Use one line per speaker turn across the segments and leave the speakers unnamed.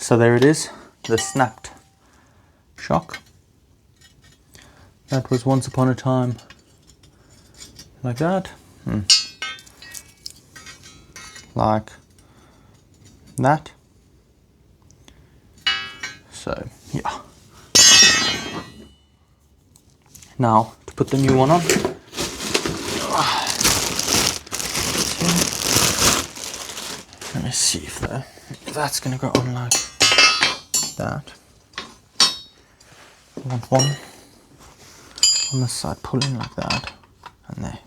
So there it is, the snapped shock. That was once upon a time like that. Like that. So yeah. Now to put the new one on. Let me see if that's gonna go on like that. I want one on the side pulling like that, and there.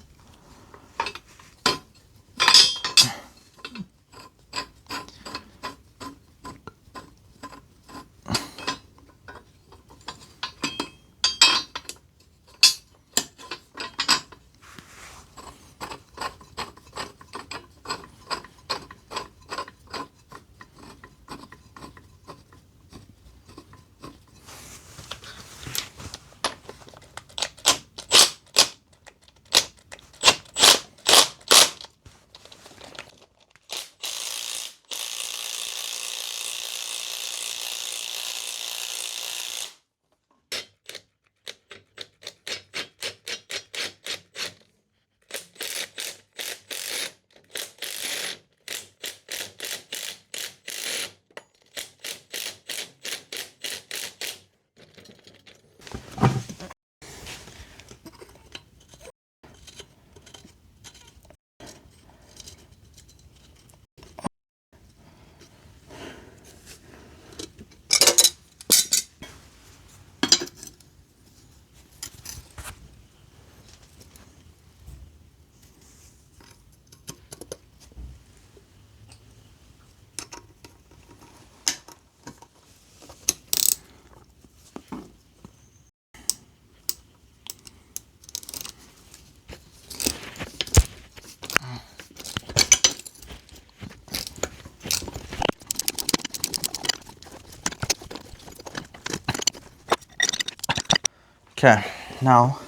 Okay, now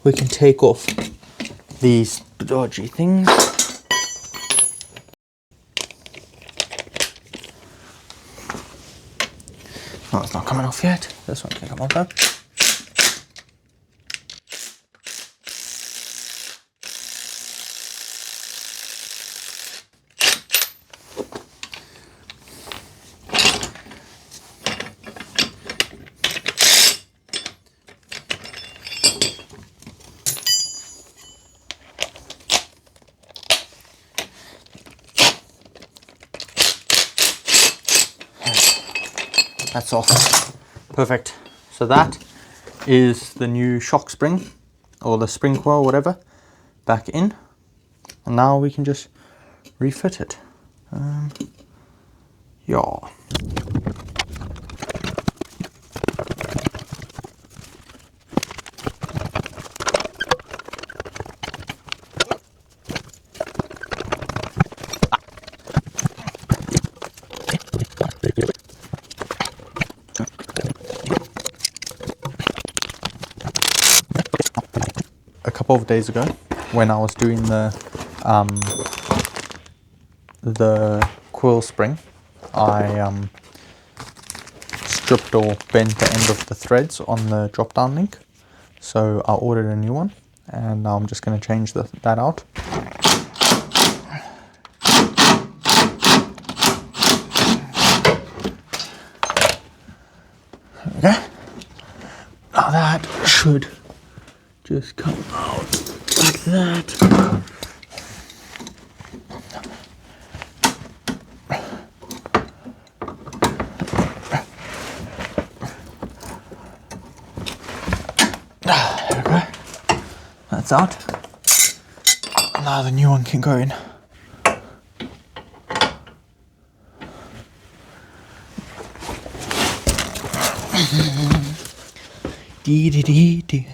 we can take off these dodgy things. Oh, it's not coming off yet. This one can come off though. That's off. Perfect. So that is the new shock spring, or the spring coil, whatever, back in. And now we can just refit it. Yeah. A couple of days ago, when I was doing the coil spring, I stripped or bent the end of the threads on the drop down link. So I ordered a new one, and now I'm just going to change that out. Okay. Now that should just come out like that. There we go. That's out. Now the new one can go in. Dee dee dee dee.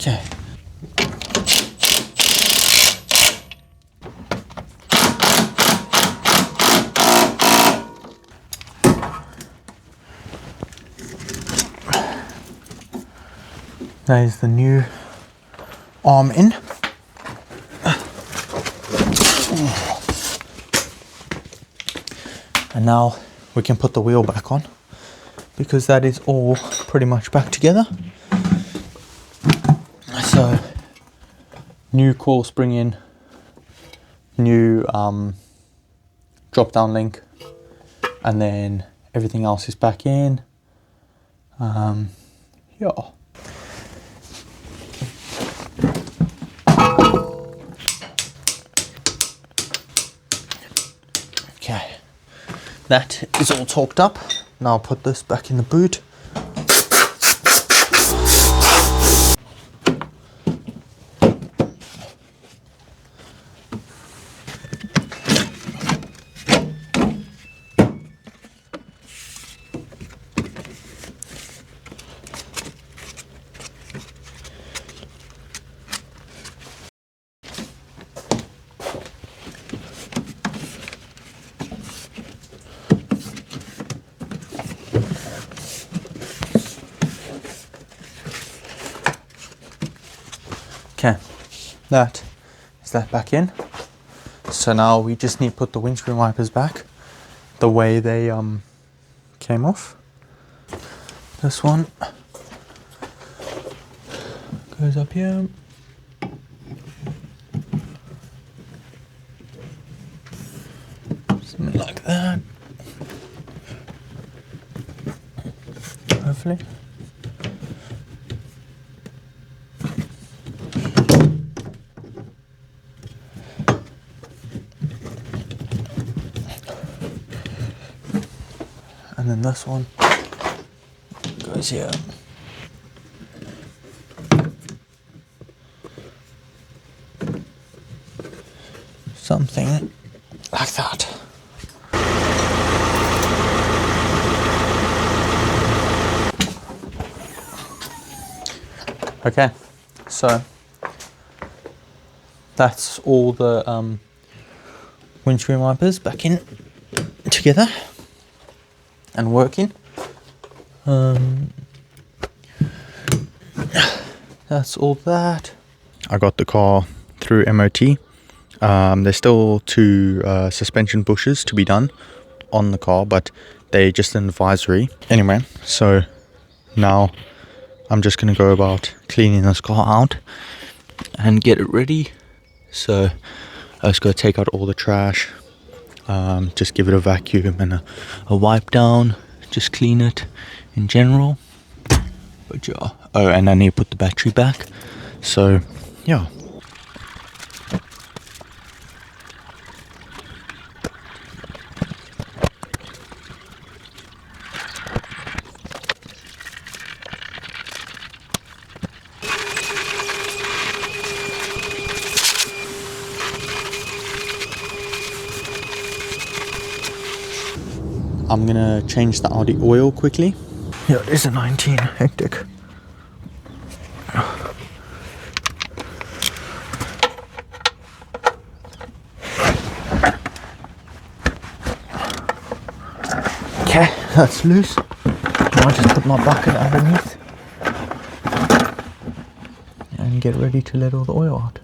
Okay. That is the new arm in. And now we can put the wheel back on, because that is all pretty much back together. So, new coil spring in, new drop down link, and then everything else is back in. Yeah. Okay, that is all torqued up. Now I'll put this back in the boot. Okay, that is that back in. So now we just need to put the windscreen wipers back the way they came off. This one goes up here. Something like that. Hopefully. And then this one goes here. Something like that. Okay, so that's all the windscreen wipers back in together and working. That's all that. I got the car through MOT. There's still 2 suspension bushes to be done on the car, but they're just an advisory. Anyway, so now I'm just going to go about cleaning this car out and get it ready. So I just got to take out all the trash, just give it a vacuum and a wipe down, just clean it in general. But yeah, oh, and I need to put the battery back. So yeah. I'm gonna change the Audi oil quickly. Yeah, it is a 19, hectic. Okay, that's loose. I'll just put my bucket underneath and get ready to let all the oil out.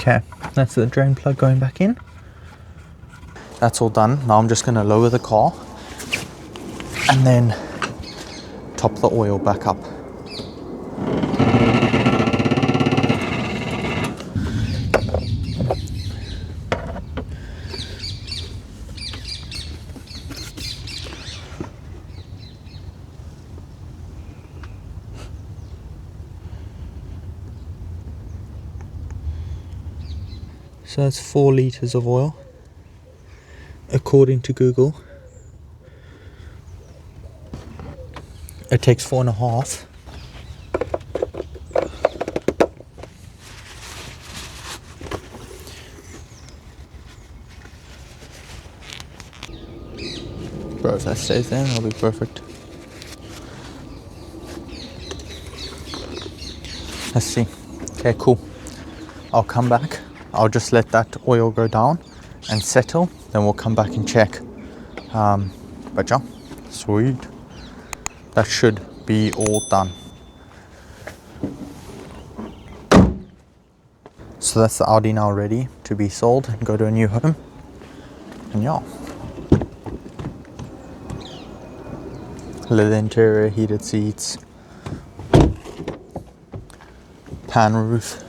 Okay, that's the drain plug going back in. That's all done. Now I'm just going to lower the car and then top the oil back up. So that's 4 liters of oil, according to Google. It takes 4.5. Bro, if that stays there, that'll be perfect. Let's see. Okay, cool. I'll come back. I'll just let that oil go down and settle. Then we'll come back and check. But yeah, sweet. That should be all done. So that's the Audi now ready to be sold and go to a new home. And yeah. Leather interior, heated seats, pan roof.